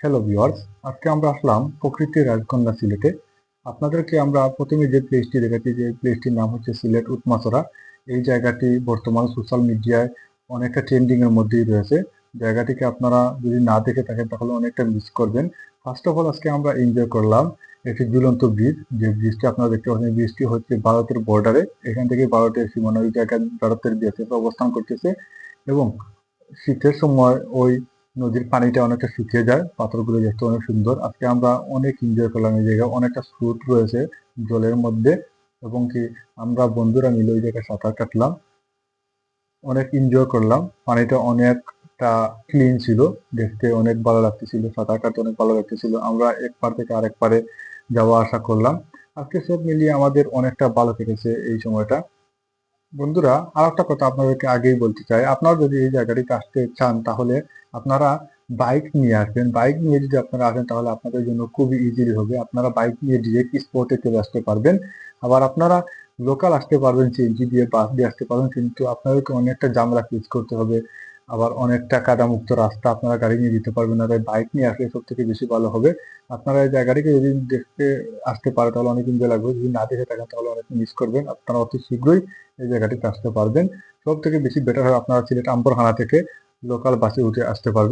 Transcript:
Hello viewers, আজকে আমরা আসলাম প্রকৃতির রাজকন্যা সিলেটে। আপনাদেরকে আমরা প্রথমে যে প্লেসটি দেখাচ্ছি, যে প্লেসটির নাম হচ্ছে সিলেট উৎমাছড়া। এই জায়গাটি বর্তমান সোশ্যাল মিডিয়ায় অনেকটা ট্রেন্ডিং এর মধ্যেই রয়েছে। জায়গাটিকে আপনারা যদি না দেখে থাকেন তাহলে অনেকটা মিস করবেন। ফার্স্ট অফ অল আজকে আমরা এনজয় করলাম একটি ঝুলন্ত ব্রিজ। যে ব্রিজটি আপনারা দেখতে পাচ্ছেন, ব্রিজটি হচ্ছে ভারতের বর্ডারে। এখান থেকে ভারতের সীমানা, ওই জায়গায় ভারতের বিএসএফ অবস্থান করতেছে এবং শীতের সময় ওই নদীর পানিটা অনেকটা শুকিয়ে যায়, পাথরগুলো দেখতে অনেক সুন্দর। আজকে আমরা অনেক এনজয় করলাম এই জায়গায়, অনেকটা স্রোত রয়েছে জলের মধ্যে এবং কি আমরা বন্ধুরা মিলে ওই জায়গায় সাঁতার কাটলাম, অনেক এনজয় করলাম। পানিটা অনেকটা ক্লিন ছিল, দেখতে অনেক ভালো লাগতেছিল, সাঁতার কাটতে অনেক ভালো লাগতেছিল। আমরা এক পার থেকে আরেক পারে যাওয়া আসা করলাম। আজকে সব মিলিয়ে আমাদের অনেকটা ভালো কেটেছে এই সময়টা। বন্ধুরা, আর একটা কথা আপনাদেরকে আগেই বলতে চাই, আপনারা যদি এই জায়গাটিতে আসতে চান তাহলে আপনারা বাইক নিয়ে আসবেন। বাইক নিয়ে যদি আপনারা আসেন তাহলে আপনাদের জন্য খুবই ইজিলি হবে। আপনারা বাইক নিয়ে ডিরেক্ট স্পটে চলে আসতে পারবেন। আবার আপনারা লোকাল আসতে পারবেন, সিএনজি দিয়ে, বাস দিয়ে আসতে পারবেন, কিন্তু আপনাদেরকে অনেকটা ঝামেলা ফেস করতে হবে। আবার অনেকটা কাদামুক্ত রাস্তা, আপনারা গাড়ি নিয়ে যেতে পারবেন না, তাই বাইক নিয়ে আসলে সব থেকে বেশি ভালো হবে। আপনারা এই জায়গাটিকে যদি দেখতে আসতে পারে তাহলে অনেক এনজয় লাগবে, যদি না দেখে থাকেন তাহলে অনেক মিস করবেন। আপনারা অতি শীঘ্রই এই জায়গাটিতে আসতে পারবেন। সব থেকে বেশি বেটার হয় আপনারা সিলেট আম্বরখানা থেকে লোকাল বাসে উঠে আসতে পারবেন।